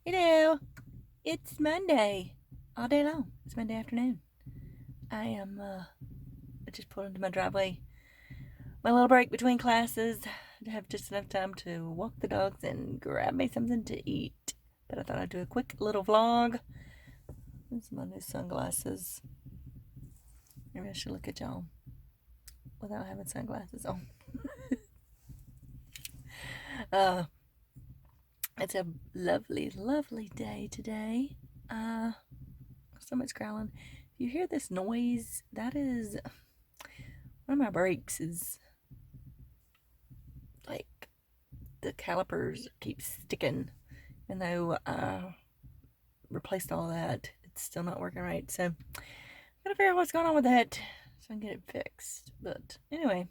You know, it's Monday all day long. It's Monday afternoon. I just pulled into my driveway. My little break between classes to have just enough time to walk the dogs and grab me something to eat. But I thought I'd do a quick little vlog. These are my new sunglasses. Maybe I should look at y'all without having sunglasses on. uh, it's a lovely, lovely day today. So much growling. If you hear this noise, that is one of my brakes is like the calipers keep sticking, even though I replaced all that. It's still not working right. So I gotta figure out what's going on with that so I can get it fixed. But anyway,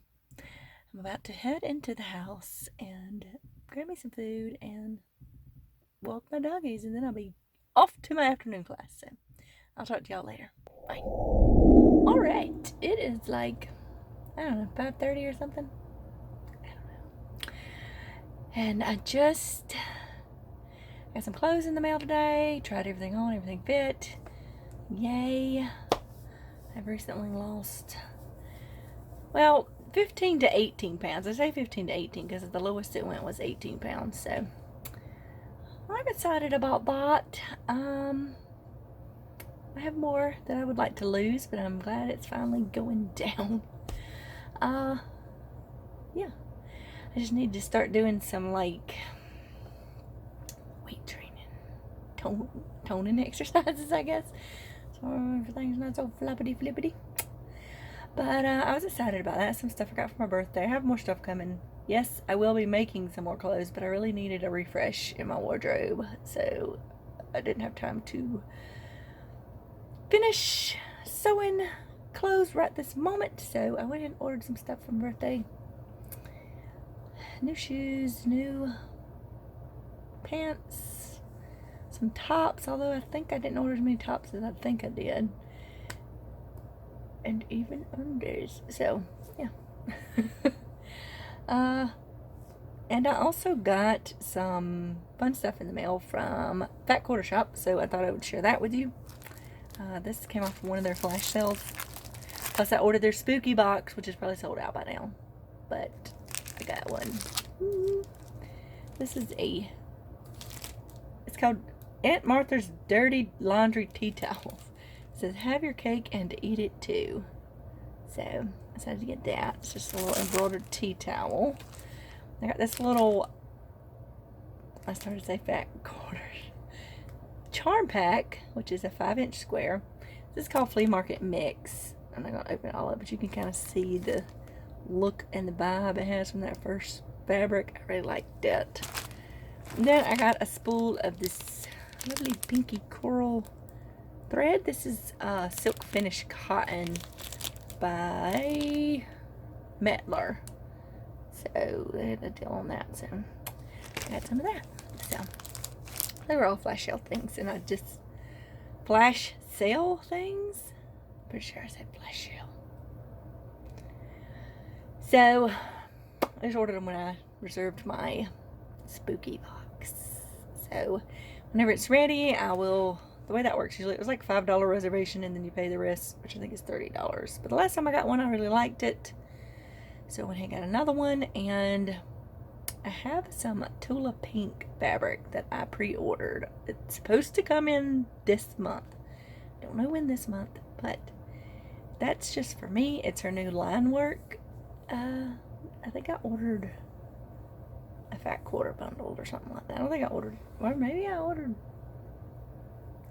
I'm about to head into the house and grab me some food and walk my doggies, and then I'll be off to my afternoon class. So I'll talk to y'all later. Bye. All right, it is like, I don't know, 5:30 or something. I don't know. And I just got some clothes in the mail today. Tried everything on, everything fit. Yay. I've recently lost, well, 15 to 18 pounds. I say 15 to 18 because the lowest it went was 18 pounds. So I'm excited about that. I have more that I would like to lose, but I'm glad it's finally going down. Yeah. I just need to start doing some like weight training, toning exercises, I guess. So everything's not so flippity flippity. But I was excited about that. Some stuff I got for my birthday. I have more stuff coming. Yes, I will be making some more clothes, but I really needed a refresh in my wardrobe, so I didn't have time to finish sewing clothes right this moment. So I went and ordered some stuff for my birthday. New shoes, new pants, some tops, although I think I didn't order as many tops as I think I did. And even unders. So, yeah. And I also got some fun stuff in the mail from Fat Quarter Shop, so I thought I would share that with you. This came off of one of their flash sales. Plus, I ordered their spooky box, which is probably sold out by now. But I got one. This is it's called Aunt Martha's Dirty Laundry Tea Towels. It says, have your cake and eat it too. So, I decided to get that. It's just a little embroidered tea towel. I got this little, I started to say fat quarters, charm pack, which is a 5-inch square. This is called Flea Market Mix. I'm not going to open it all up, but you can kind of see the look and the vibe it has from that first fabric. I really like that. And then I got a spool of this lovely pinky coral thread. This is silk finish cotton by Metler. So they had a deal on that. So I got some of that. So they were all flash sale things, and I just flash sale things. Pretty sure I said flash sale. So I just ordered them when I reserved my spooky box. So whenever it's ready, I will. The way that works, usually it was like $5 reservation, and then you pay the rest, which I think is $30. But the last time I got one, I really liked it. So I went ahead and got another one, and I have some Tula Pink fabric that I pre-ordered. It's supposed to come in this month. Don't know when this month, but that's just for me. It's her new line work. I think I ordered a fat quarter bundle or something like that. I don't think I ordered, or maybe I ordered,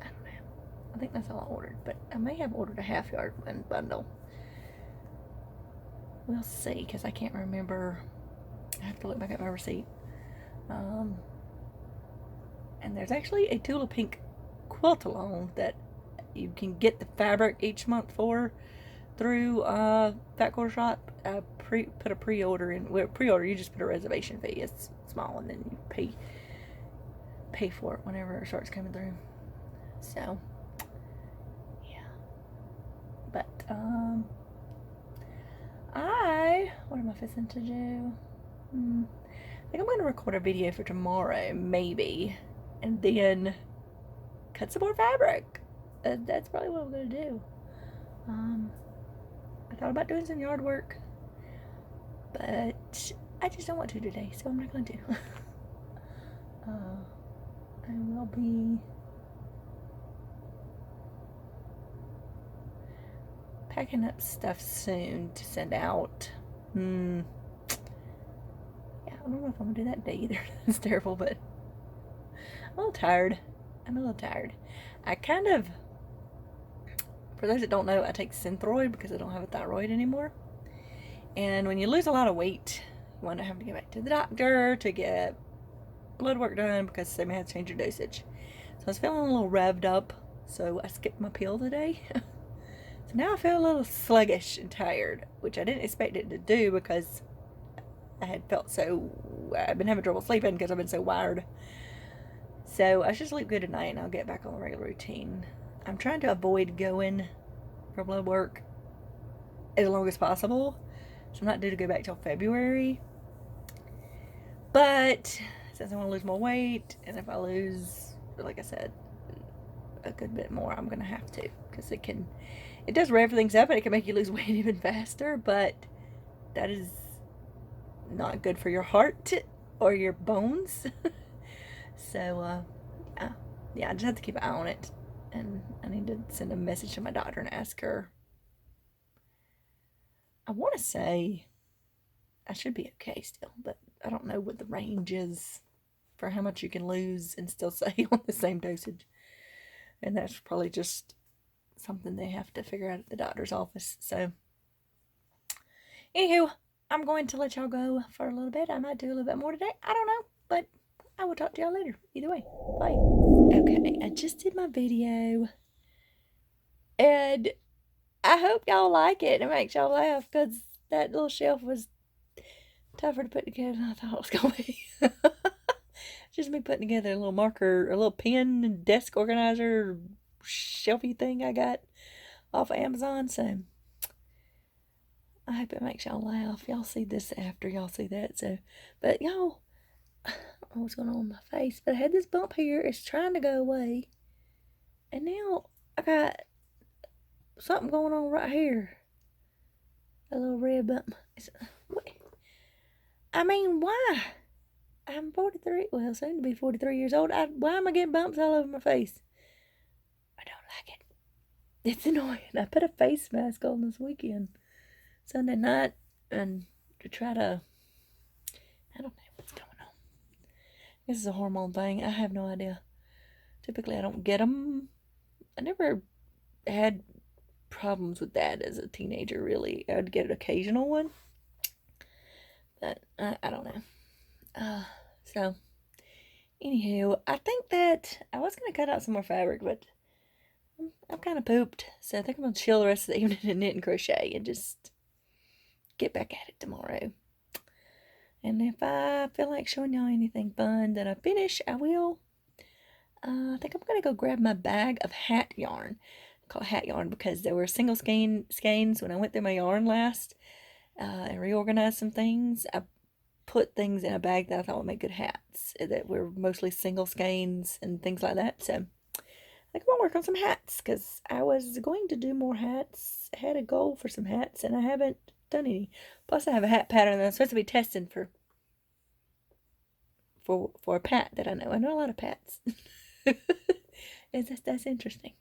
I don't know. I think that's all I ordered, but I may have ordered a half yard bundle. We'll see, because I can't remember. I have to look back at my receipt. And there's actually a Tula Pink quilt along that you can get the fabric each month for through Fat Quarter Shop. I put a pre-order in. Well, pre-order, you just put a reservation fee. It's small, and then you pay for it whenever it starts coming through. So, yeah. But what am I fixing to do? I think I'm going to record a video for tomorrow, maybe. and then cut some more fabric. That's probably what I'm gonna do. I thought about doing some yard work, but I just don't want to today, so I'm not going to. I will be packing up stuff soon to send out. Yeah, I don't know if I'm going to do that today either. It's terrible, but I'm a little tired. I kind of, for those that don't know, I take Synthroid because I don't have a thyroid anymore. And when you lose a lot of weight, you want to have to get back to the doctor to get blood work done because they may have to change your dosage. So I was feeling a little revved up, so I skipped my pill today. So now I feel a little sluggish and tired, which I didn't expect it to do because I've been having trouble sleeping because I've been so wired. So I should sleep good tonight and I'll get back on the regular routine. I'm trying to avoid going for blood work as long as possible. So I'm not due to go back till February. But since I want to lose more weight, and if I lose, like I said, a good bit more, I'm going to have to. Because it does rev things up and it can make you lose weight even faster. But that is not good for your heart or your bones. So, yeah, I just have to keep an eye on it. And I need to send a message to my doctor and ask her. I want to say I should be okay still, but I don't know what the range is for how much you can lose and still stay on the same dosage. And that's probably just something they have to figure out at the doctor's office. So, anywho, I'm going to let y'all go for a little bit. I might do a little bit more today. I don't know, but I will talk to y'all later. Either way, bye. Okay, I just did my video, and I hope y'all like it and it makes y'all laugh because that little shelf was tougher to put together than I thought it was going to be. Just me putting together a little marker, a little pen, desk organizer, shelfy thing I got off of Amazon. So I hope it makes y'all laugh. Y'all see this after y'all see that. So, but y'all, I don't know what's going on with my face, but I had this bump here. It's trying to go away. And now I got something going on right here. A little red bump. I mean, why? I'm 43, well, soon to be 43 years old. Why am I getting bumps all over my face? I don't like it. It's annoying. I put a face mask on this weekend, Sunday night, and to try to, I don't know what's going on. This is a hormone thing. I have no idea. Typically, I don't get them. I never had problems with that as a teenager, really. I would get an occasional one, but I don't know. So, anywho, I think that I was going to cut out some more fabric, but I'm kind of pooped. So I think I'm going to chill the rest of the evening and knit and crochet and just get back at it tomorrow. And if I feel like showing y'all anything fun that I finish, I will. I think I'm going to go grab my bag of hat yarn. I call it hat yarn because there were single skeins when I went through my yarn last and reorganized some things. I put things in a bag that I thought would make good hats that were mostly single skeins and things like that. So I think I'm gonna work on some hats because I was going to do more hats. I had a goal for some hats and I haven't done any. Plus I have a hat pattern that I'm supposed to be testing for a pat that I know. I know a lot of pats. That's interesting.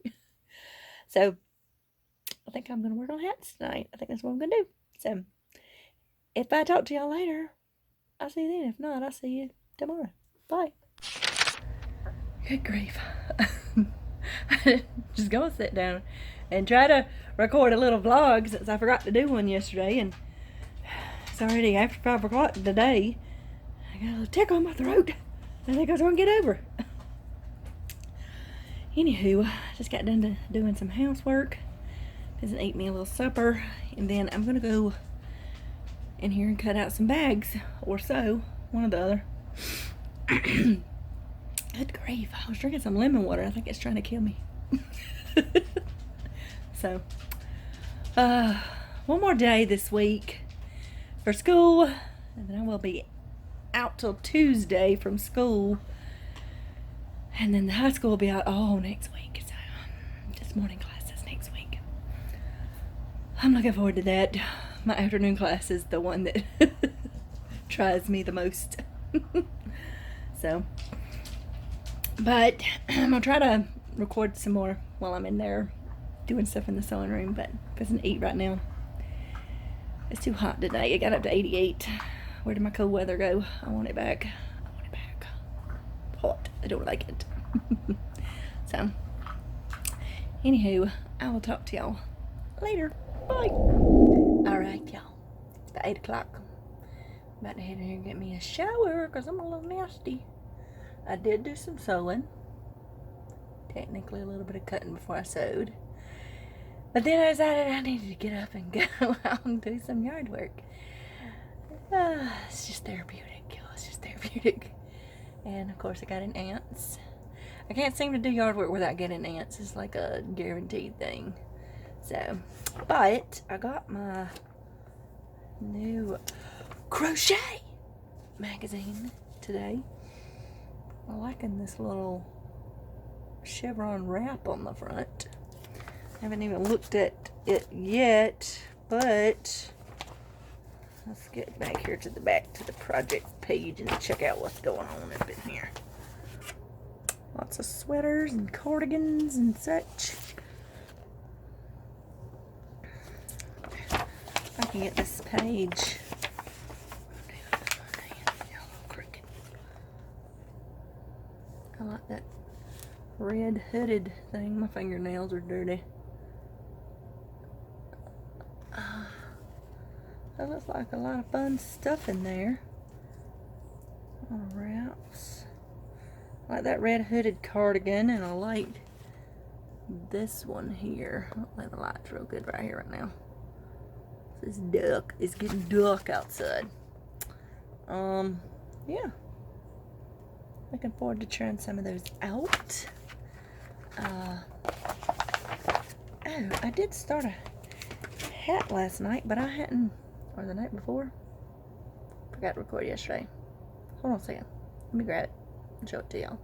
So I think I'm gonna work on hats tonight. I think that's what I'm gonna do. So if I talk to y'all later, I'll see you then. If not, I'll see you tomorrow. Bye. Good grief. I just gonna sit down and try to record a little vlog since I forgot to do one yesterday, and it's already after 5 o'clock today. I got a little tickle in my throat. I think I was gonna get over. Anywho, I just got done doing some housework. Doesn't eat me a little supper, and then I'm gonna go in here and cut out some bags or so, one or the other. Good grief, I was drinking some lemon water. I think it's trying to kill me. So one more day this week for school, and then I will be out till Tuesday from school. And then the high school will be out all next week. So just morning classes next week. I'm looking forward to that. My afternoon class is the one that tries me the most. So, but I'm gonna try to record some more while I'm in there doing stuff in the sewing room, but it doesn't eat right now. It's too hot today. It got up to 88. Where did my cold weather go? I want it back. I want it back. Hot. I don't like it. So, anywho, I will talk to y'all later. Bye. Alright, y'all. It's about 8 o'clock. I'm about to head in here and get me a shower because I'm a little nasty. I did do some sewing. Technically a little bit of cutting before I sewed. But then I decided I needed to get up and go out and do some yard work. It's just therapeutic, y'all. It's just therapeutic. And of course I got in ants. I can't seem to do yard work without getting ants. It's like a guaranteed thing. So, but I got my new crochet magazine today. I'm liking this little chevron wrap on the front. I haven't even looked at it yet, but let's get back here to the back to the project page and check out what's going on up in here. Lots of sweaters and cardigans and such. If I can get this page. I like that red hooded thing. My fingernails are dirty. That looks like a lot of fun stuff in there. All wraps. I like that red hooded cardigan, and I like this one here. I don't think the light's real good right here right now. This duck is getting dark outside. Yeah. Looking forward to trying some of those out. Oh, I did start a hat last night, but I hadn't, or the night before. Forgot to record yesterday. Hold on a second. Let me grab it and show it to y'all.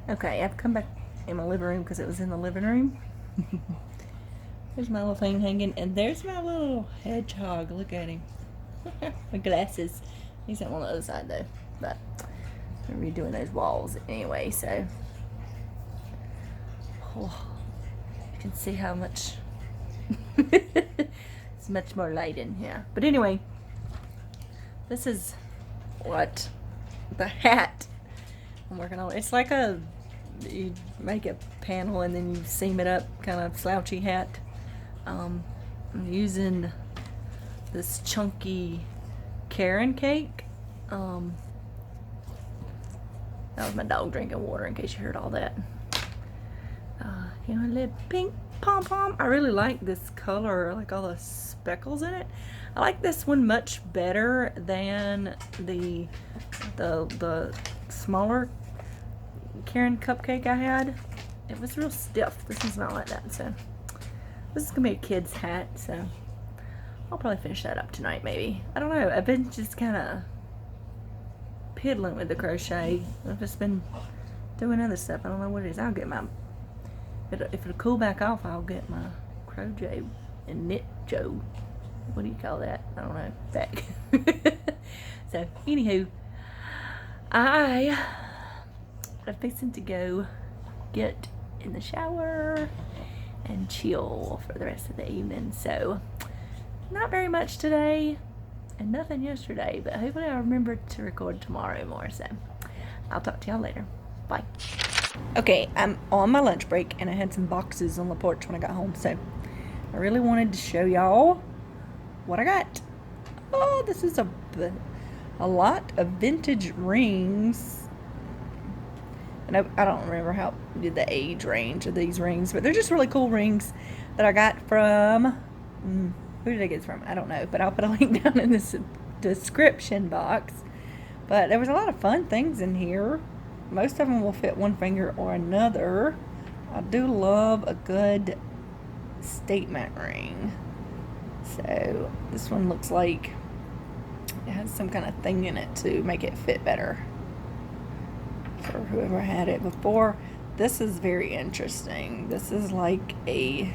Okay, I've come back in my living room because it was in the living room. There's my little thing hanging, and there's my little hedgehog. Look at him. My glasses. He's on the other side though, but we're redoing those walls anyway, so you can see how much it's much more light in here. But anyway, this is what the hat I'm working on. It's like you make a panel and then you seam it up, kind of slouchy hat. I'm using this chunky Karen cake. That was my dog drinking water, in case you heard all that. You know, a little pink pom-pom. I really like this color, I like all the speckles in it. I like this one much better than the smaller Karen cupcake I had. It was real stiff. This one's not like that, so this is gonna be a kid's hat, so I'll probably finish that up tonight, maybe. I don't know. I've been just kind of piddling with the crochet. I've just been doing other stuff. I don't know what it is. I'll get my, if it'll cool back off, I'll get my crochet and knit Joe. What do you call that? I don't know. Back. So, anywho, I'm fixing to go get in the shower and chill for the rest of the evening. So, not very much today and nothing yesterday, but hopefully I'll remember to record tomorrow more. So, I'll talk to y'all later. Bye. Okay, I'm on my lunch break and I had some boxes on the porch when I got home, so I really wanted to show y'all what I got. Oh, this is a lot of vintage rings. And I don't remember how the age range of these rings, but they're just really cool rings that I got from, who did I get this from? I don't know, but I'll put a link down in this description box. But there was a lot of fun things in here. Most of them will fit one finger or another. I do love a good statement ring. So this one looks like it has some kind of thing in it to make it fit better. For for whoever had it before. This is very interesting. This is like a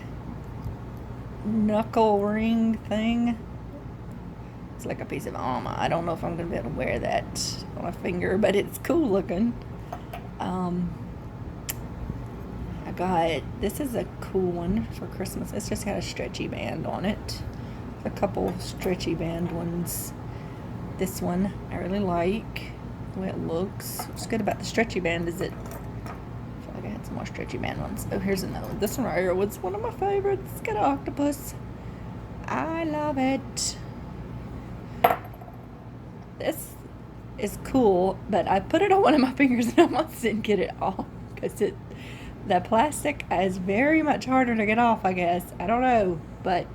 knuckle ring thing. It's like a piece of armor. I don't know if I'm going to be able to wear that on a finger, but it's cool looking. I got, this is a cool one for Christmas. It's just got a stretchy band on it. A couple stretchy band ones. This one I really like the way it looks. What's good about the stretchy band is it, I feel like I had some more stretchy band ones. Oh, here's another one. This one right here was one of my favorites. It's got an octopus. I love it. This is cool, but I put it on one of my fingers and I almost didn't get it off because the plastic is very much harder to get off, I guess. I don't know, but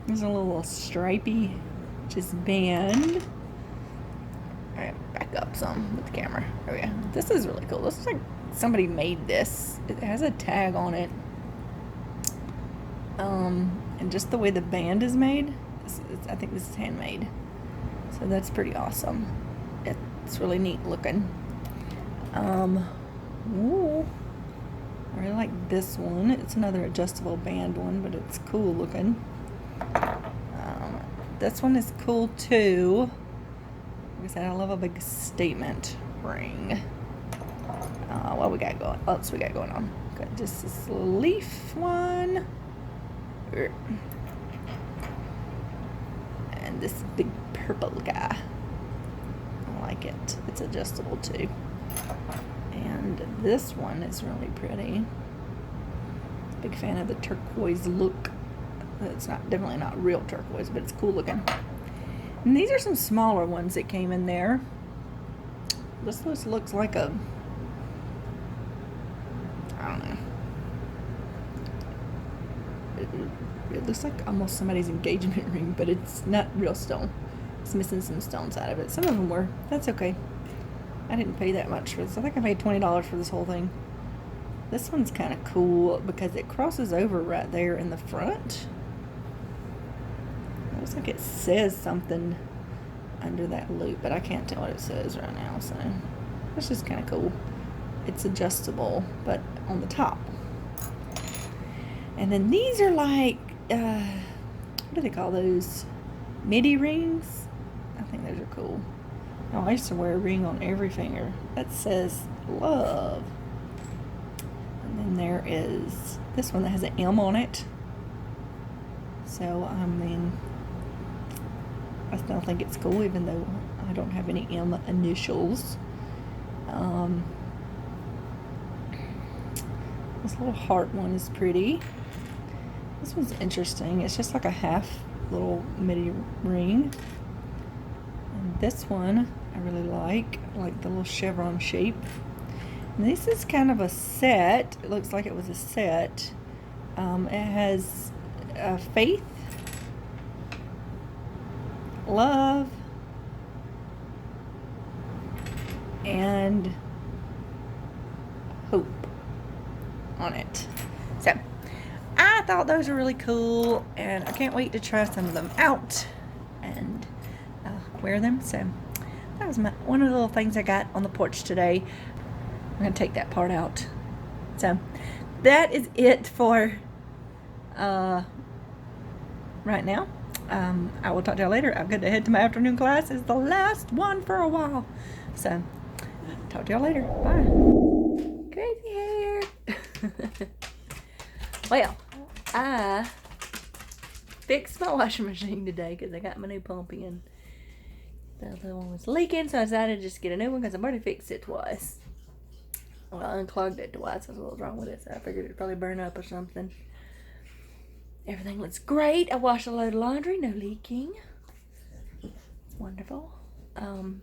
there's a little stripey just band. Alright, back up some with the camera. Oh yeah, this is really cool. This looks like somebody made this. It has a tag on it. And just the way the band is made, I think this is handmade. So that's pretty awesome. It's really neat looking. Ooh, I really like this one. It's another adjustable band one, but it's cool looking. This one is cool too. Like I said, I love a big statement ring. What we got going? Else we got going on? Got just this leaf one. And this big purple guy. I like it. It's adjustable too. And this one is really pretty. Big fan of the turquoise look. It's definitely not real turquoise, but it's cool looking. And these are some smaller ones that came in there. This looks like a, I don't know. It looks like almost somebody's engagement ring, but it's not real stone. It's missing some stones out of it. Some of them were. That's okay. I didn't pay that much for this. I think I paid $20 for this whole thing. This one's kind of cool because it crosses over right there in the front. It looks like it says something under that loop, but I can't tell what it says right now, so it's just kind of cool. It's adjustable, but on the top. And then these are like, what do they call those? MIDI rings? I think those are cool. Oh, I used to wear a ring on every finger that says love. And then there is this one that has an M on it. So, I mean, I still think it's cool, even though I don't have any M initials. This little heart one is pretty. This one's interesting. It's just like a half little MIDI ring. And this one I really like the little chevron shape. And this is kind of a set. It looks like it was a set. It has faith, love, and hope on it. So I thought those were really cool, and I can't wait to try some of them out and wear them. So that was one of the little things I got on the porch today. I'm gonna take that part out. So that is it for right now. I will talk to y'all later. I've got to head to my afternoon class. It's the last one for a while. So talk to y'all later. Bye. Crazy hair. Well, I fixed my washing machine today because I got my new pump in. The other one was leaking, so I decided to just get a new one because I've already fixed it twice. Well, I unclogged it twice. That's what was wrong with it, so I figured it'd probably burn up or something. Everything looks great. I washed a load of laundry, no leaking. It's wonderful. Then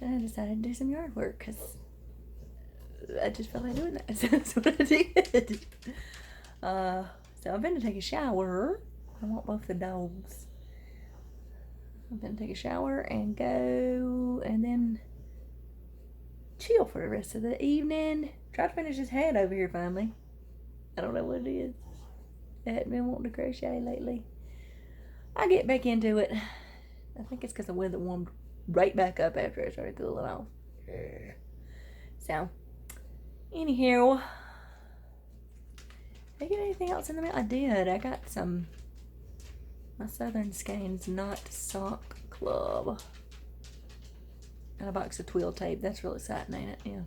I decided to do some yard work because I just felt like doing that. So that's what I did. So I've been to take a shower. I want both the dogs. I'm gonna take a shower and go and then chill for the rest of the evening. Try to finish this hat over here finally. I don't know what it is. I hadn't been wanting to crochet lately. I'll get back into it. I think it's because the weather warmed right back up after it started cooling off. So, anyhow, did I get anything else in the mail? I did. I got my Southern Skeins Knot Sock Club. And a box of twill tape. That's really exciting, ain't it? Yeah.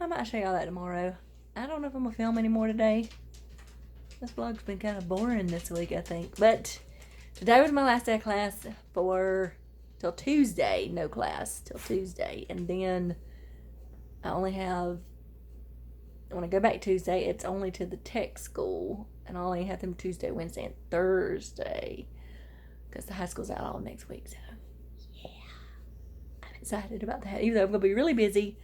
I might show y'all that tomorrow. I don't know if I'm gonna film anymore today. This vlog's been kind of boring this week, I think. But today was my last day of class till Tuesday. No class till Tuesday. And then when I go back Tuesday, it's only to the tech school. And I only have them Tuesday, Wednesday, and Thursday. Because the high school's out all next week. So, yeah. I'm excited about that. Even though I'm going to be really busy.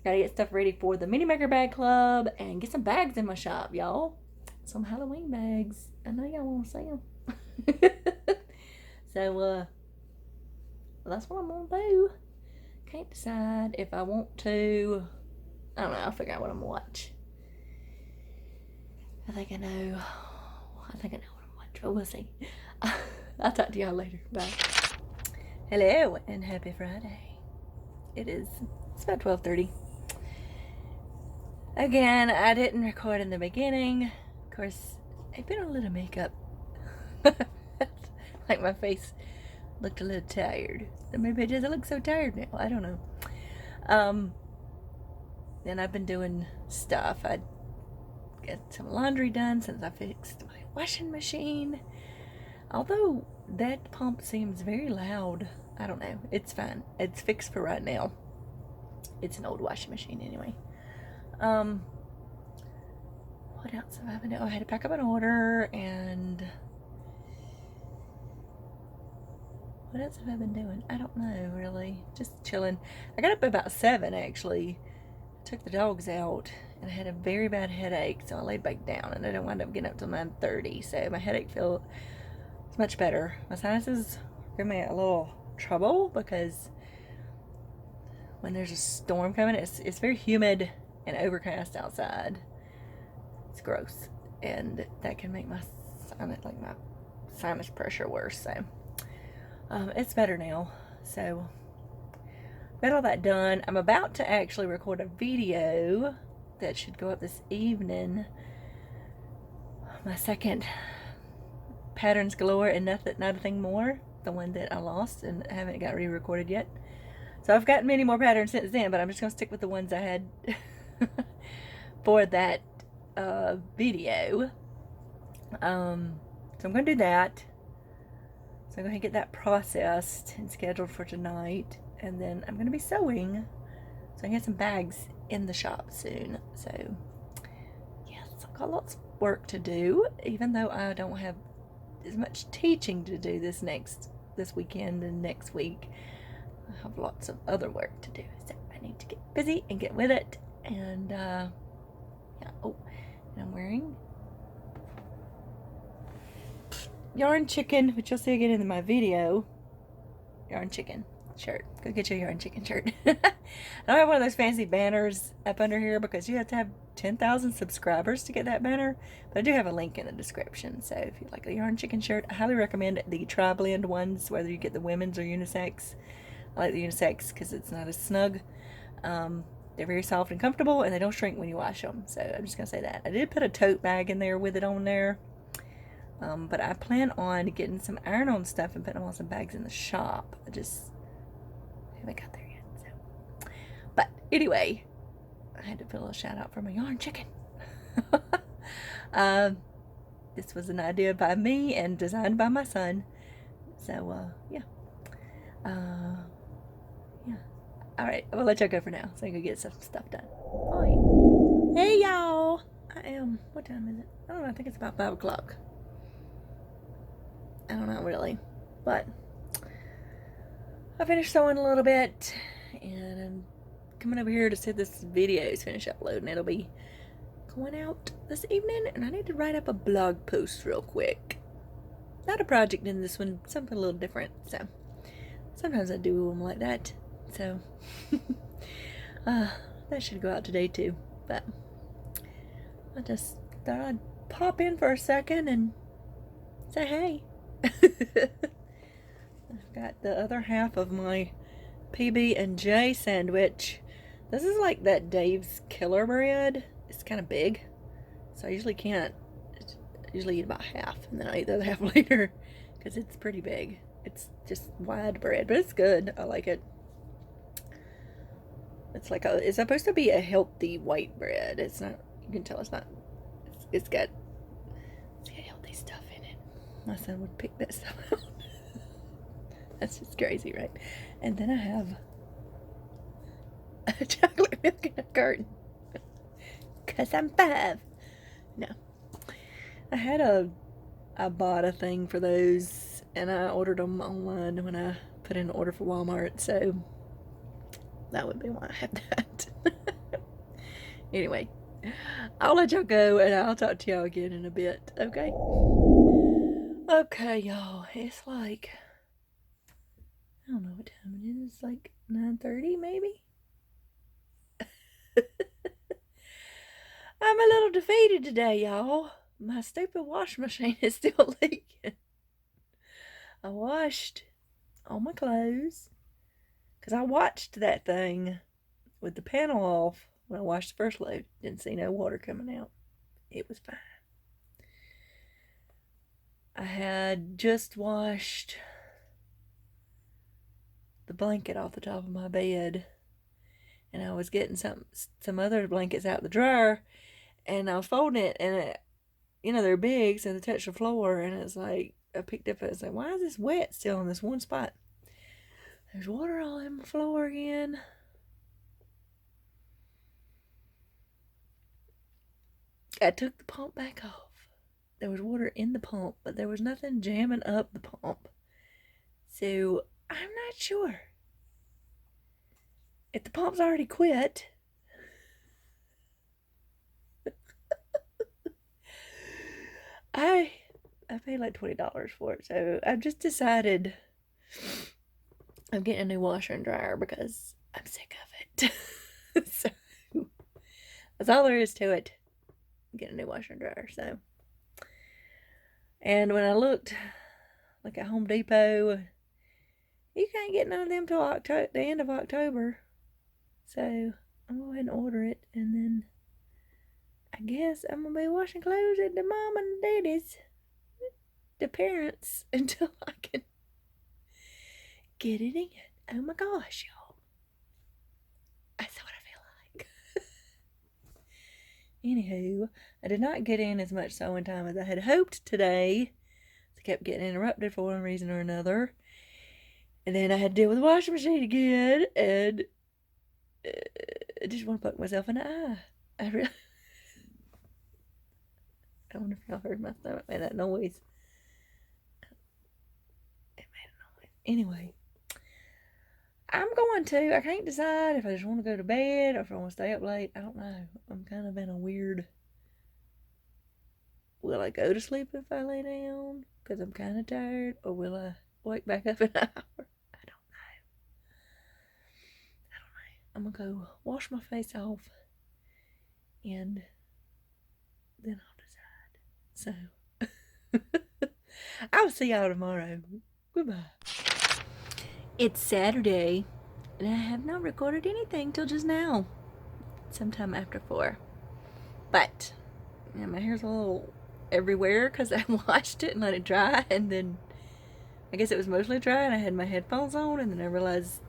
Gotta get stuff ready for the Mini Maker Bag Club. And get some bags in my shop, y'all. Some Halloween bags. I know y'all want to see them. So, that's what I'm going to do. Can't decide if I want to. I don't know. I'll figure out what I'm going to watch. I think I know what I'm going to watch. But we'll see. I'll talk to y'all later. Bye. Hello and happy Friday. It's about 12:30. Again, I didn't record in the beginning. Of course, I put on a little makeup. Like my face looked a little tired. Or maybe it doesn't look so tired now. I don't know. Then I've been doing stuff. I got some laundry done since I fixed my washing machine. Although that pump seems very loud. I don't know. It's fine. It's fixed for right now. It's an old washing machine anyway. What else have I been doing? I had to pack up an order, and what else have I been doing? I don't know, really. Just chilling. I got up about 7, actually. Took the dogs out, and I had a very bad headache, so I laid back down, and I didn't wind up getting up till 9:30, so my headache feels much better. My sinuses give me a little trouble because when there's a storm coming, it's very humid and overcast outside. It's gross, and that can make my sinus pressure worse. So it's better now. So got all that done. I'm about to actually record a video that should go up this evening. My second Patterns Galore and Nothing More, the one that I lost and haven't got re-recorded yet. So I've gotten many more patterns since then, but I'm just going to stick with the ones I had for that video. So I'm going to do that. So I'm going to get that processed and scheduled for tonight. And then I'm going to be sewing. So I can get some bags in the shop soon. So, yes, I've got lots of work to do, even though I don't have as much teaching to do this weekend and next week. I have lots of other work to do, so I need to get busy and get with it. And yeah. Oh, and I'm wearing Yarn Chicken, which you'll see again in my video. Yarn Chicken shirt. Go get your Yarn Chicken shirt. I don't have one of those fancy banners up under here because you have to have 10,000 subscribers to get that banner, but I do have a link in the description. So if you like a Yarn Chicken shirt, I highly recommend the tri-blend ones, whether you get the women's or unisex. I like the unisex because it's not as snug. They're very soft and comfortable, and they don't shrink when you wash them. So I'm just going to say that. I did put a tote bag in there with it on there. But I plan on getting some iron-on stuff and putting them on some bags in the shop. I just haven't got there yet. So. But anyway, I had to put a little shout out for my Yarn Chicken. This was an idea by me and designed by my son. So, yeah. Yeah. Alright, I'll let y'all go for now so I can get some stuff done. Bye. Hey, y'all. What time is it? I don't know. I think it's about 5 o'clock. I don't know, really. But I finished sewing a little bit, and I'm coming over here to see this videos finish uploading. It'll be going out this evening, and I need to write up a blog post real quick. Not a project in this one, something a little different. So sometimes I do them like that. So that should go out today too. But I just thought I'd pop in for a second and say hey. I've got got the other half of my PB&J sandwich. This is like that Dave's Killer bread. It's kind of big, so I usually can't. I usually eat about half, and then I eat the other half later because it's pretty big. It's just wide bread, but it's good. I like it. It's like it's supposed to be a healthy white bread. It's not. You can tell it's not. It's got healthy stuff in it. My son would pick that stuff out. That's just crazy, right? And then I have a chocolate milk in a carton. Cause I'm 5. No. I bought a thing for those, and I ordered them online when I put in an order for Walmart, so that would be why I have that. Anyway, I'll let y'all go, and I'll talk to y'all again in a bit, okay? Okay, y'all, it's like, I don't know what time it is. It's like 9:30 maybe? I'm a little defeated today, y'all. My stupid washing machine is still leaking. I washed all my clothes because I watched that thing with the panel off when I washed the first load. Didn't see no water coming out. It was fine. I had just washed the blanket off the top of my bed, and I was getting some other blankets out the dryer, and I was folding it, and it, you know, they're big, so they touch the floor, and it's like, I picked up, it's like, why is this wet still in this one spot? There's water all in my floor again. I took the pump back off. There was water in the pump, but there was nothing jamming up the pump. So, I'm not sure if the pump's already quit. I paid like $20 for it, so I've just decided I'm getting a new washer and dryer because I'm sick of it. So that's all there is to it. Get a new washer and dryer. So, and when I looked, like at Home Depot, you can't get none of them till the end of October. So I'm gonna go ahead and order it, and then I guess I'm gonna be washing clothes at the mom and daddy's, the parents, until I can get it in. Oh my gosh, y'all. That's what I feel like. Anywho, I did not get in as much sewing time as I had hoped today. I kept getting interrupted for one reason or another. And then I had to deal with the washing machine again, and I just want to poke myself in the eye. I wonder if y'all heard my stomach made that noise. It made a noise. Anyway, I'm going to. I can't decide if I just want to go to bed or if I want to stay up late. I don't know. I'm kind of in a weird. Will I go to sleep if I lay down because I'm kind of tired, or will I wake back up in an hour? I don't know. I'm gonna go wash my face off, and then I'll decide. So I'll see y'all tomorrow. Goodbye. It's Saturday, and I have not recorded anything till just now, sometime after 4. But yeah, my hair's a little everywhere because I washed it and let it dry, and then I guess it was mostly dry, and I had my headphones on, and then I realized,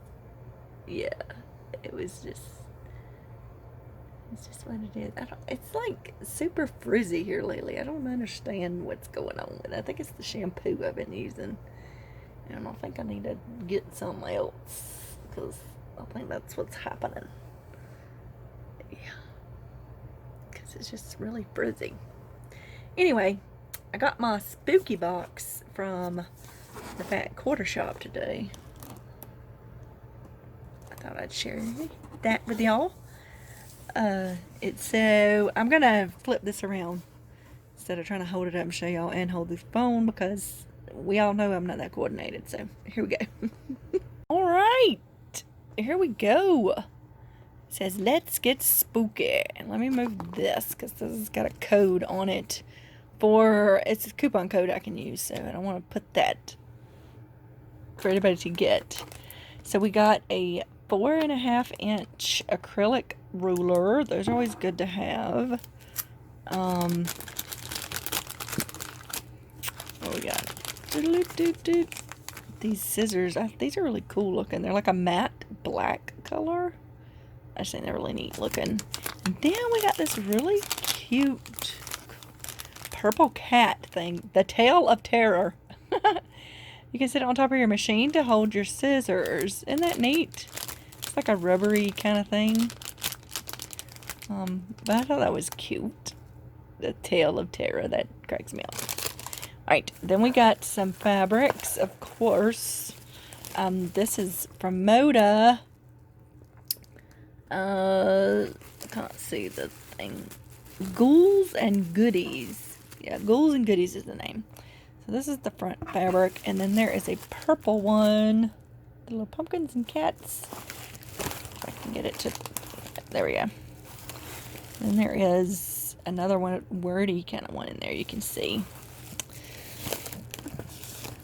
yeah, it's just what it is. It's like super frizzy here lately. I don't understand what's going on with it. I think it's the shampoo I've been using. And I think I need to get something else because I think that's what's happening. Yeah. Because it's just really frizzy. Anyway, I got my spooky box from the Fat Quarter Shop today. I thought I'd share that with y'all. So I'm gonna flip this around instead of trying to hold it up and show y'all and hold this phone because we all know I'm not that coordinated. So here we go. All right, here we go. It says let's get spooky. Let me move this because this has got a code on it for, it's a coupon code I can use, so I don't want to put that for anybody to get. So we got a 4.5-inch acrylic ruler. Those are always good to have. What we got? These scissors. These are really cool looking. They're like a matte black color. I just think they're really neat looking. And then we got this really cute purple cat thing. The Tail of Terror. You can sit it on top of your machine to hold your scissors. Isn't that neat? It's like a rubbery kind of thing. But I thought that was cute. The Tail of Terror. That cracks me up. Alright, then we got some fabrics, of course. This is from Moda. Can't see the thing. Ghouls and Goodies. Yeah, Ghouls and Goodies is the name. So this is the front fabric, and then there is a purple one. The little pumpkins and cats. If I can get it to... There we go. And there is another one, wordy kind of one in there you can see.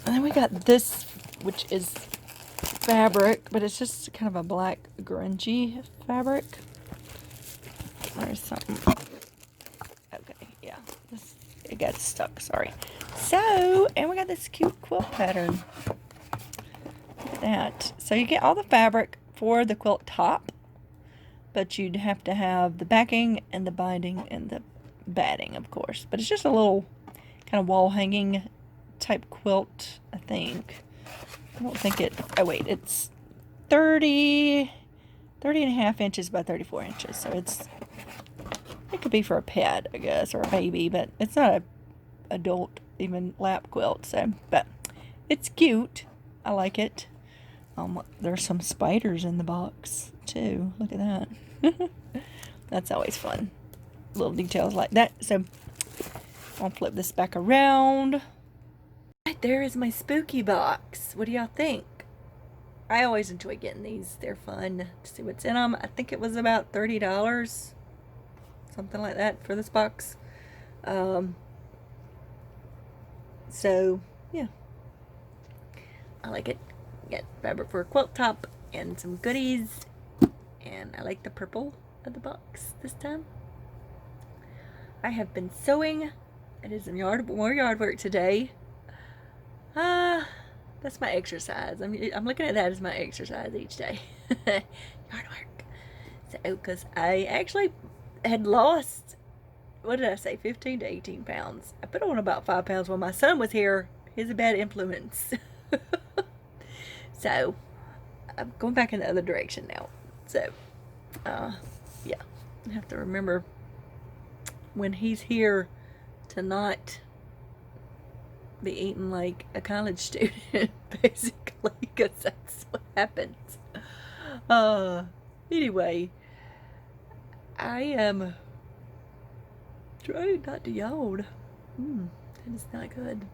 And then we got this, which is fabric, but it's just kind of a black grungy fabric. There's something. Okay, yeah. It got stuck, sorry. So, and we got this cute quilt pattern. Look at that. So you get all the fabric for the quilt top, but you'd have to have the backing and the binding and the batting, of course. But it's just a little kind of wall hanging type quilt, I think. I don't think it... Oh, wait. It's 30 and a half inches by 34 inches. So it's... It could be for a pet, I guess, or a baby, but it's not a adult, even lap quilt. So, but it's cute. I like it. There's some spiders in the box, too. Look at that. That's always fun. Little details like that. So, I'll flip this back around. Right, there is my spooky box. What do y'all think? I always enjoy getting these. They're fun to see what's in them. I think it was about $30. Something like that for this box. So, yeah. I like it. Get fabric for a quilt top and some goodies. And I like the purple of the box this time. I have been sewing. It is more yard work today. That's my exercise. I'm looking at that as my exercise each day. Yard work. So, because I actually had lost, what did I say, 15 to 18 pounds. I put on about 5 pounds when my son was here. He's a bad influence. So, I'm going back in the other direction now. So, yeah. I have to remember when he's here to not be eating like a college student, basically, because that's what happens. Anyway, I am trying not to yawn. That is not good.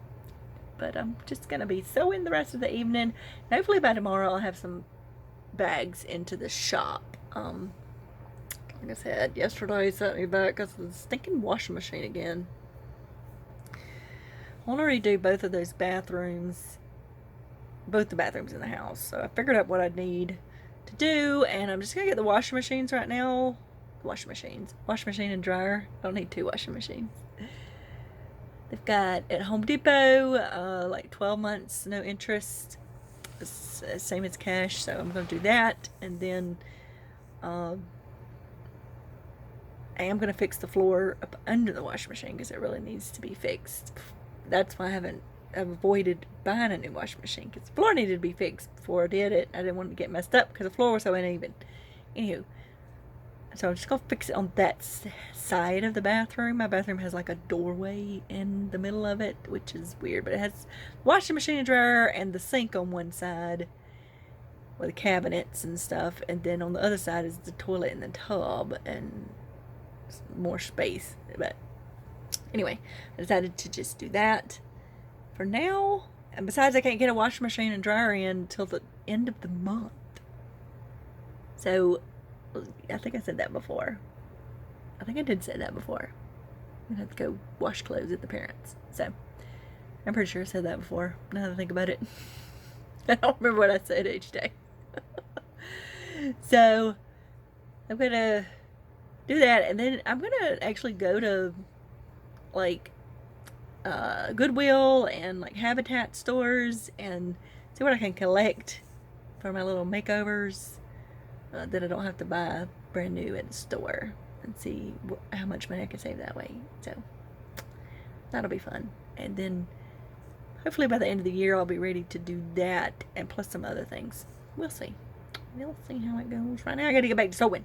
But I'm just going to be sewing the rest of the evening. And hopefully by tomorrow I'll have some bags into the shop. Like I said, yesterday set me back because of the stinking washing machine again. I want to redo both of those bathrooms. Both the bathrooms in the house. So I figured out what I need to do. And I'm just going to get the washing machines right now. Washing machines. Washing machine and dryer. I don't need 2 washing machines. They've got at Home Depot, like 12 months, no interest. Same as cash. So I'm going to do that. And then I am going to fix the floor up under the washing machine because it really needs to be fixed. That's why I've avoided buying a new washing machine, because the floor needed to be fixed before I did it. I didn't want it to get messed up because the floor was so uneven. Anywho, so I'm just going to fix it on that side of the bathroom. My bathroom has like a doorway in the middle of it, which is weird, but it has washing machine and dryer and the sink on one side with the cabinets and stuff, and then on the other side is the toilet and the tub and more space. But anyway, I decided to just do that for now. And besides, I can't get a washing machine and dryer in until the end of the month. So, I think I said that before. I think I did say that before. I'm going to have to go wash clothes at the parents. So, I'm pretty sure I said that before, now that I think about it. I don't remember what I said each day. So I'm gonna do that, and then I'm gonna actually go to like Goodwill and like Habitat stores and see what I can collect for my little makeovers that I don't have to buy brand new at the store, and see how much money I can save that way. So that'll be fun. And then hopefully by the end of the year I'll be ready to do that, and plus some other things. We'll see. We'll see how it goes. Right now I gotta get back to sewing.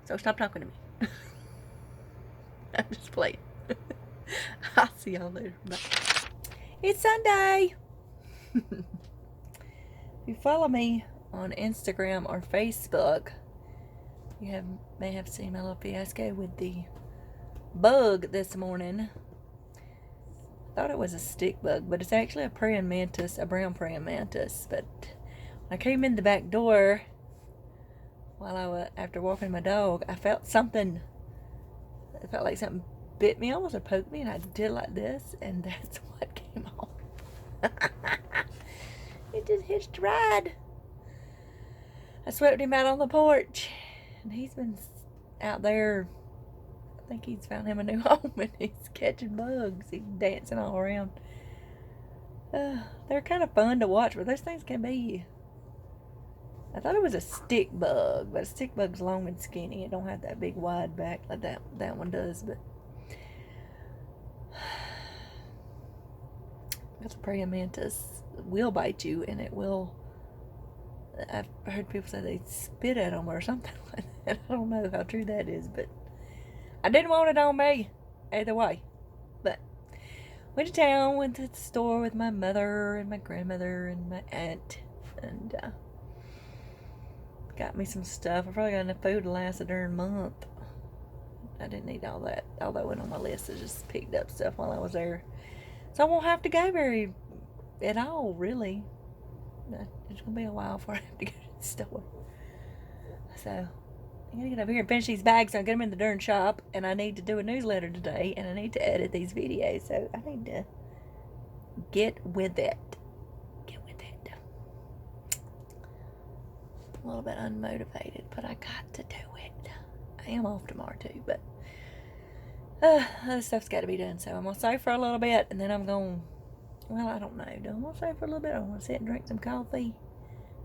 So stop talking to me. I'm just playing. I'll see y'all later. Bye. It's Sunday. If you follow me on Instagram or Facebook, you may have seen my little fiasco with the bug this morning. I thought it was a stick bug, but it's actually a praying mantis, a brown praying mantis. But when I came in the back door while after walking my dog, I felt something. It felt like something bit me almost or poked me, and I did like this, and that's what came off. It just hitched a ride. I swept him out on the porch, and he's been out there. I think he's found him a new home, and he's catching bugs. He's dancing all around. They're kind of fun to watch, but those things can be. I thought it was a stick bug, but a stick bug's long and skinny. It don't have that big wide back like that one does, but that's a praying mantis. Will bite you, and it will. I've heard people say they spit at them or something like that. I don't know how true that is, but I didn't want it on me either way. But went to town, went to the store with my mother and my grandmother and my aunt, and got me some stuff. I probably got enough food to last a darn month. I didn't need all that, although it went on my list. I just picked up stuff while I was there, so I won't have to go very at all, really. It's gonna be a while before I have to go to the store. So I gotta get over here and finish these bags, so I get them in the darn shop, and I need to do a newsletter today, and I need to edit these videos, so I need to get with it. A little bit unmotivated, but I got to do it. I am off tomorrow too, but other stuff's got to be done, so I'm gonna sew for a little bit, and then I'm gonna, well, I don't know, I'm gonna sew for a little bit. I'm gonna sit and drink some coffee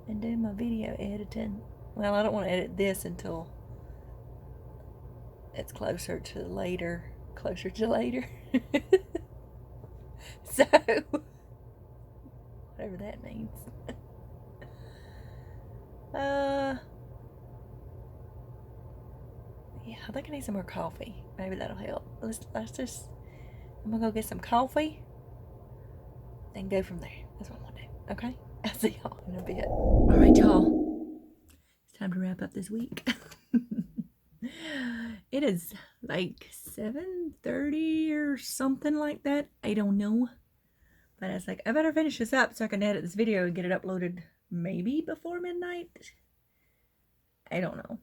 and do my video editing. Well, I don't want to edit this until it's closer to later. So whatever that means. Yeah, I think I need some more coffee. Maybe that'll help. Let's just, I'm gonna go get some coffee and go from there. That's what I'm gonna do. Okay? I'll see y'all in a bit. Alright, y'all. It's time to wrap up this week. It is like 7:30 or something like that. I don't know. But I was like, I better finish this up so I can edit this video and get it uploaded maybe before midnight. I don't know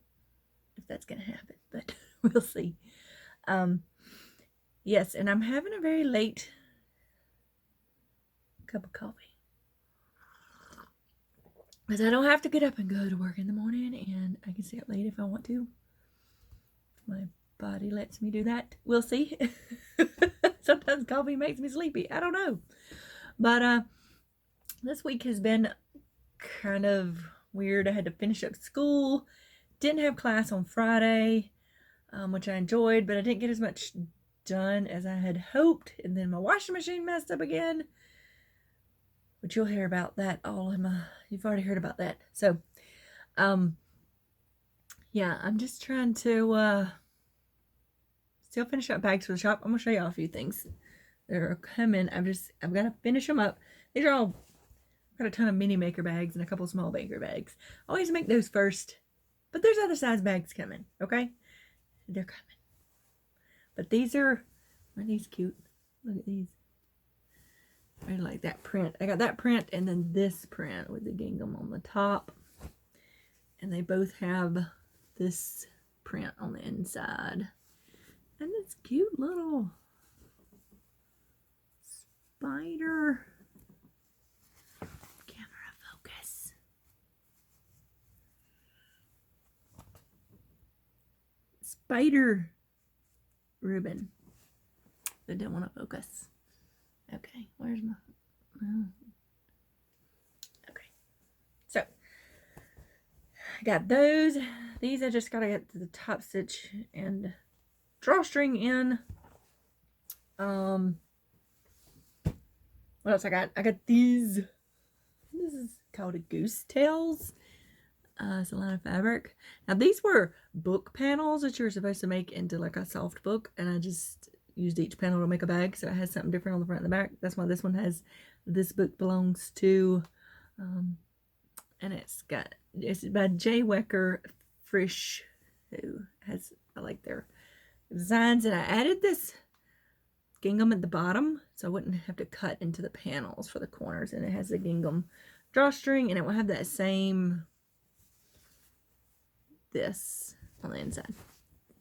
if that's gonna happen, but we'll see. Yes, and I'm having a very late cup of coffee because I don't have to get up and go to work in the morning, and I can stay up late if I want to. My body lets me do that. We'll see. Sometimes coffee makes me sleepy. I don't know. But this week has been kind of weird. I had to finish up school. Didn't have class on Friday, which I enjoyed, but I didn't get as much done as I had hoped. And then my washing machine messed up again, which you'll hear about that all in my, you've already heard about that. So, yeah, I'm just trying to still finish up bags for the shop. I'm gonna show y'all a few things that are coming. I've got to finish them up. These are all, I've got a ton of mini maker bags and a couple small maker bags. I always make those first, but there's other size bags coming, okay? They're coming. But these aren't these cute? Look at these. I like that print. I got that print and then this print with the gingham on the top. And they both have this print on the inside. And this cute little spider. Can't spider ribbon. I don't want to focus. Okay, where's my... Oh. Okay, so I got those. These I just gotta get to the top stitch and drawstring in. What else I got? I got these. This is called a goose tails. It's a line of fabric. Now these were book panels that you're supposed to make into like a soft book, and I just used each panel to make a bag, so it has something different on the front and the back. That's why this one has "This book belongs to," and it's by J. Wecker Frisch, who has, I like their designs, and I added this gingham at the bottom so I wouldn't have to cut into the panels for the corners, and it has the gingham drawstring, and it will have that same this on the inside.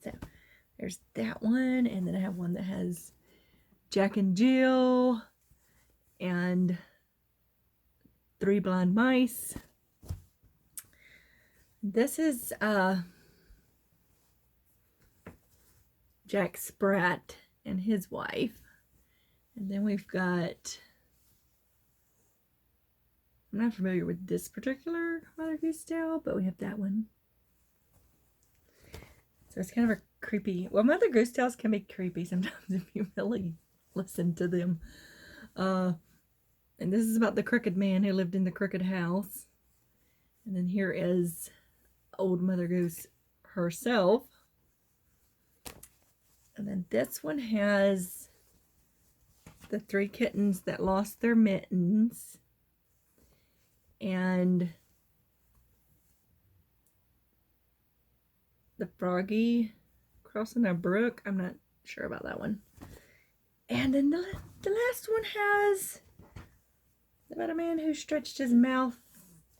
So there's that one, and then I have one that has Jack and Jill and 3 blind mice. This is Jack Sprat and his wife. And then we've got, I'm not familiar with this particular Mother Goose tale, but we have that one. So it's kind of a creepy, well, Mother Goose tales can be creepy sometimes if you really listen to them. And this is about the crooked man who lived in the crooked house. And then here is old Mother Goose herself. And then this one has the 3 kittens that lost their mittens. And the froggy crossing a brook. I'm not sure about that one. And then the last one has about a man who stretched his mouth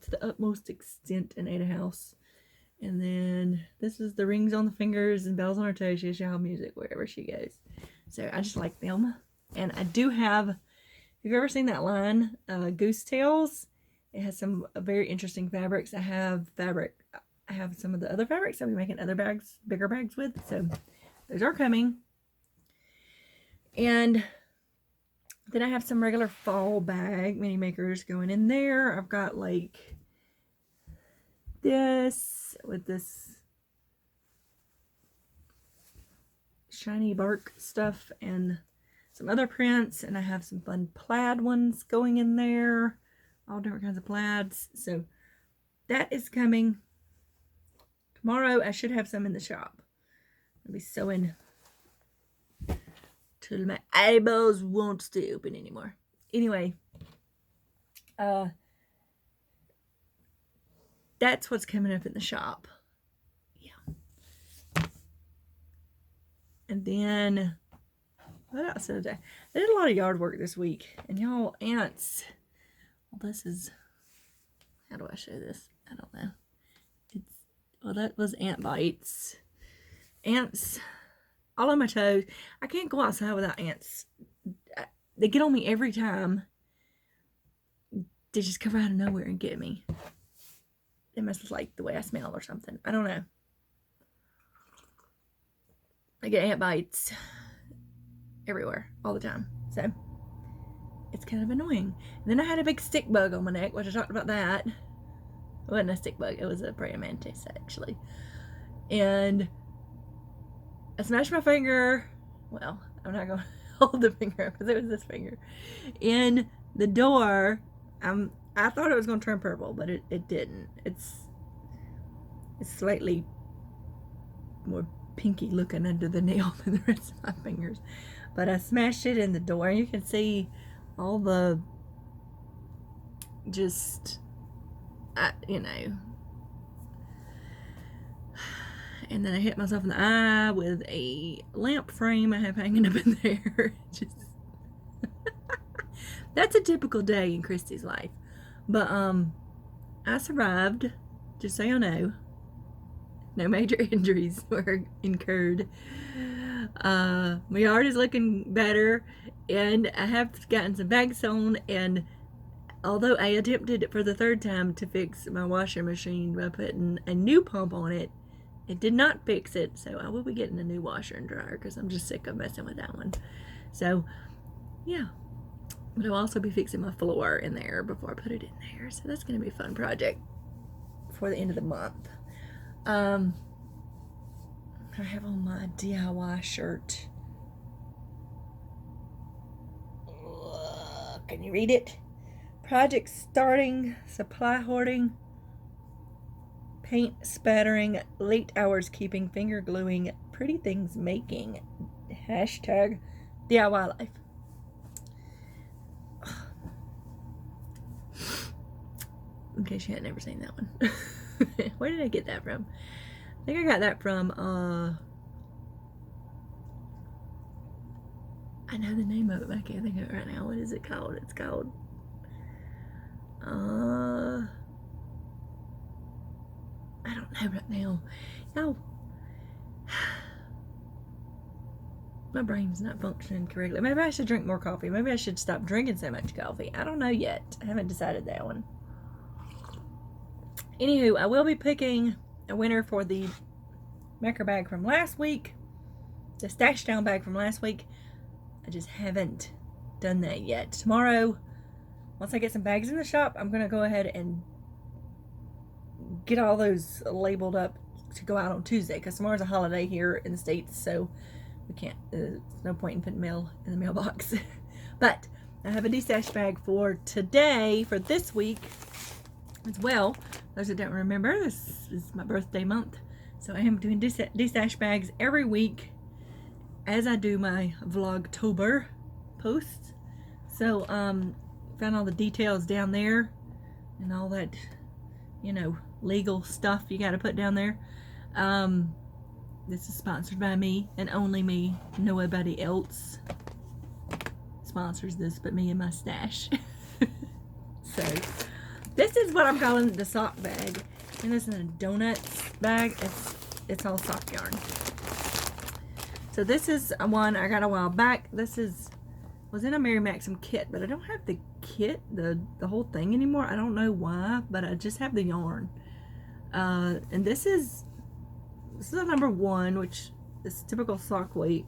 to the utmost extent and ate a house. And then this is the rings on the fingers and bells on her toes. She shall have music wherever she goes. So I just like them. And I do have, if you've ever seen that line, Goose Tales, it has some very interesting fabrics. I have some of the other fabrics I'll be making other bags, bigger bags with. So those are coming. And then I have some regular fall bag mini makers going in there. I've got like this with this shiny bark stuff and some other prints, and I have some fun plaid ones going in there, all different kinds of plaids. So that is coming tomorrow. I should have some in the shop. I'll be sewing till my eyeballs won't stay open anymore. Anyway, that's what's coming up in the shop. Yeah. And then, what else did I did a lot of yard work this week. And y'all, ants. Well, this is, how do I show this? I don't know. Well, that was ant bites. Ants all on my toes. I can't go outside without ants. They get on me every time. They just come out of nowhere and get me. They must like the way I smell or something. I don't know. I get ant bites everywhere all the time. So it's kind of annoying. And then I had a big stick bug on my neck, which I talked about that. It wasn't a stick bug. It was a praying mantis, actually. And I smashed my finger. Well, I'm not going to hold the finger up because it was this finger. In the door. I thought it was going to turn purple, but it didn't. It's slightly more pinky looking under the nail than the rest of my fingers. But I smashed it in the door. You can see all the just, you know. And then I hit myself in the eye with a lamp frame I have hanging up in there. Just that's a typical day in Christy's life. But I survived, just so you know. No major injuries were incurred. My yard is looking better, and I have gotten some bags sewn, and although I attempted for the 3rd time to fix my washing machine by putting a new pump on it, It did not fix it, so I will be getting a new washer and dryer because I'm just sick of messing with that one. So, yeah. But I'll also be fixing my floor in there before I put it in there. So that's going to be a fun project for the end of the month. I have on my DIY shirt. Can you read it? Project starting, supply hoarding, paint spattering, late hours keeping, finger gluing, pretty things making. Hashtag DIY life. In case you had never seen that one. Where did I get that from? I think I got that from, I know the name of it, but I can't think of it right now. What is it called? It's called, I don't know right now. No. My brain's not functioning correctly. Maybe I should drink more coffee. Maybe I should stop drinking so much coffee. I don't know yet. I haven't decided that one. Anywho, I will be picking a winner for the Maker bag from last week. The stash down bag from last week. I just haven't done that yet. Tomorrow, once I get some bags in the shop, I'm going to go ahead and get all those labeled up to go out on Tuesday, because tomorrow's a holiday here in the States, so we can't, there's no point in putting mail in the mailbox. But I have a DESTASH bag for today, for this week as well. Those that don't remember, this is my birthday month, so I am doing DESTASH bags every week as I do my Vlogtober posts. So found all the details down there and all that, you know, legal stuff you got to put down there. This is sponsored by me and only me. Nobody else sponsors this but me and my stash. So this is what I'm calling the sock bag, and this is a donuts bag. It's all sock yarn. So this is one I got a while back. This was in a Mary Maxim kit, but I don't have the kit, the whole thing anymore. I don't know why, but I just have the yarn. And this is a number 1, which is typical sock weight.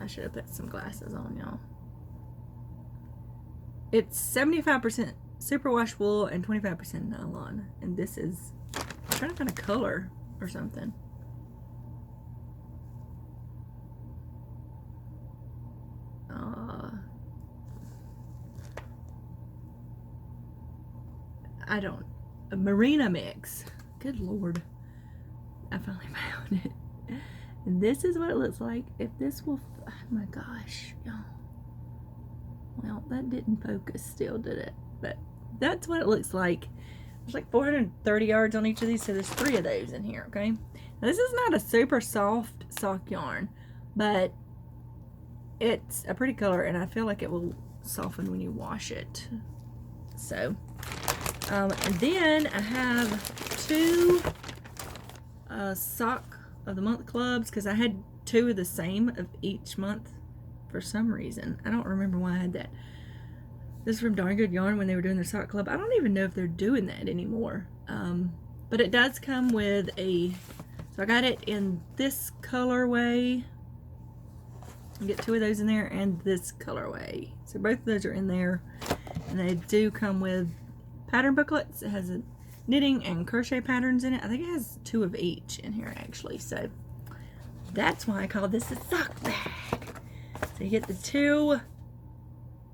I should have put some glasses on, y'all. It's 75% superwash wool and 25% nylon. And this is, I'm trying to find a color or something. A Marina mix. Good Lord. I finally found it. And this is what it looks like. If this will, oh my gosh, y'all. Well, that didn't focus still, did it? But that's what it looks like. There's like 430 yards on each of these, so there's 3 of those in here, okay? Now, this is not a super soft sock yarn, but it's a pretty color, and I feel like it will soften when you wash it. So, and then I have 2 sock of the month clubs, because I had 2 of the same of each month for some reason. I don't remember why I had that. This is from Darn Good Yarn when they were doing their sock club. I don't even know if they're doing that anymore. But it does come with a, so I got it in this colorway. I get 2 of those in there, and this colorway. So both of those are in there, and they do come with pattern booklets. It has a knitting and crochet patterns in it. I think it has 2 of each in here actually. So that's why I call this a sock bag. So you get the 2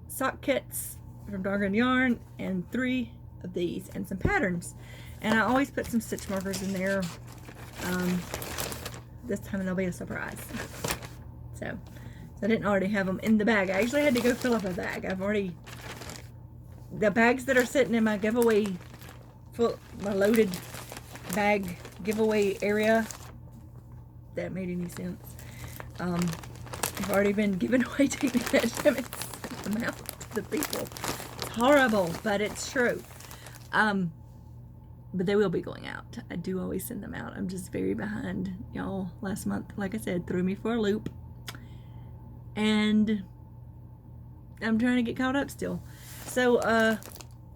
sock kits from Darn Good Yarn and 3 of these and some patterns. And I always put some stitch markers in there. This time they'll be a surprise. So I didn't already have them in the bag. I actually had to go fill up a bag. I've already, the bags that are sitting in my giveaway, my loaded bag giveaway area, if that made any sense. I've already been giving away taking measurements amount to the people. It's horrible, but it's true. But they will be going out. I do always send them out. I'm just very behind, y'all. Last month, like I said, threw me for a loop. And I'm trying to get caught up still. So, yeah.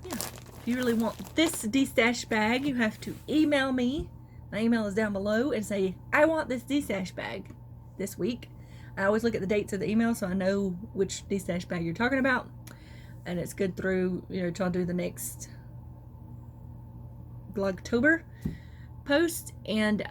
If you really want this DESTASH bag, you have to email me. My email is down below, and say, I want this DESTASH bag this week. I always look at the dates of the email so I know which DESTASH bag you're talking about. And it's good through, you know, till I do the next Vlogtober post. And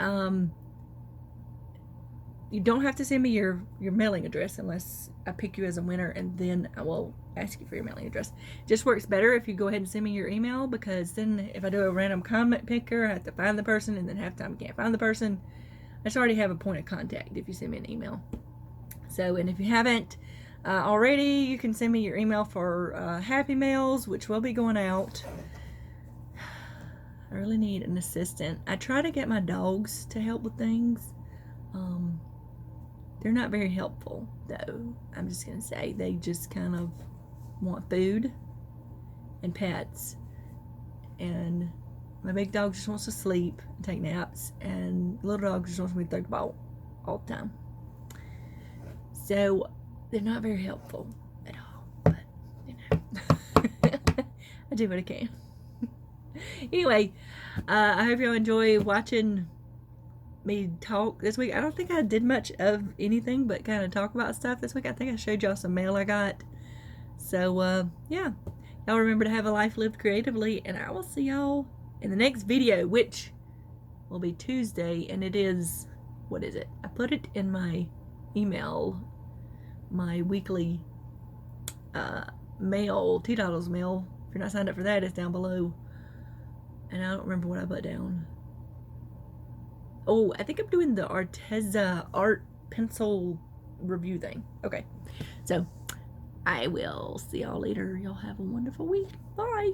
you don't have to send me your mailing address unless I pick you as a winner, and then I will ask you for your mailing address. It just works better if you go ahead and send me your email, because then if I do a random comment picker, I have to find the person, and then half the time I can't find the person. I just already have a point of contact if you send me an email. So, and if you haven't already, you can send me your email for Happy Mails, which will be going out. I really need an assistant. I try to get my dogs to help with things. They're not very helpful, though. I'm just gonna say, they just kind of want food and pets, and my big dog just wants to sleep and take naps, and the little dog just wants me to throw the ball all the time. So they're not very helpful at all, but you know, I do what I can. Anyway, I hope y'all enjoy watching me talk this week. I don't think I did much of anything but kind of talk about stuff this week. I think I showed y'all some mail I got. So yeah, y'all remember to have a life lived creatively, and I will see y'all in the next video, which will be Tuesday. And it is, what is it? I put it in my email, my weekly mail, Teadoddles mail. If you're not signed up for that, it's down below. And I don't remember what I put down. Oh, I think I'm doing the Arteza art pencil review thing. Okay, so I will see y'all later. Y'all have a wonderful week. Bye.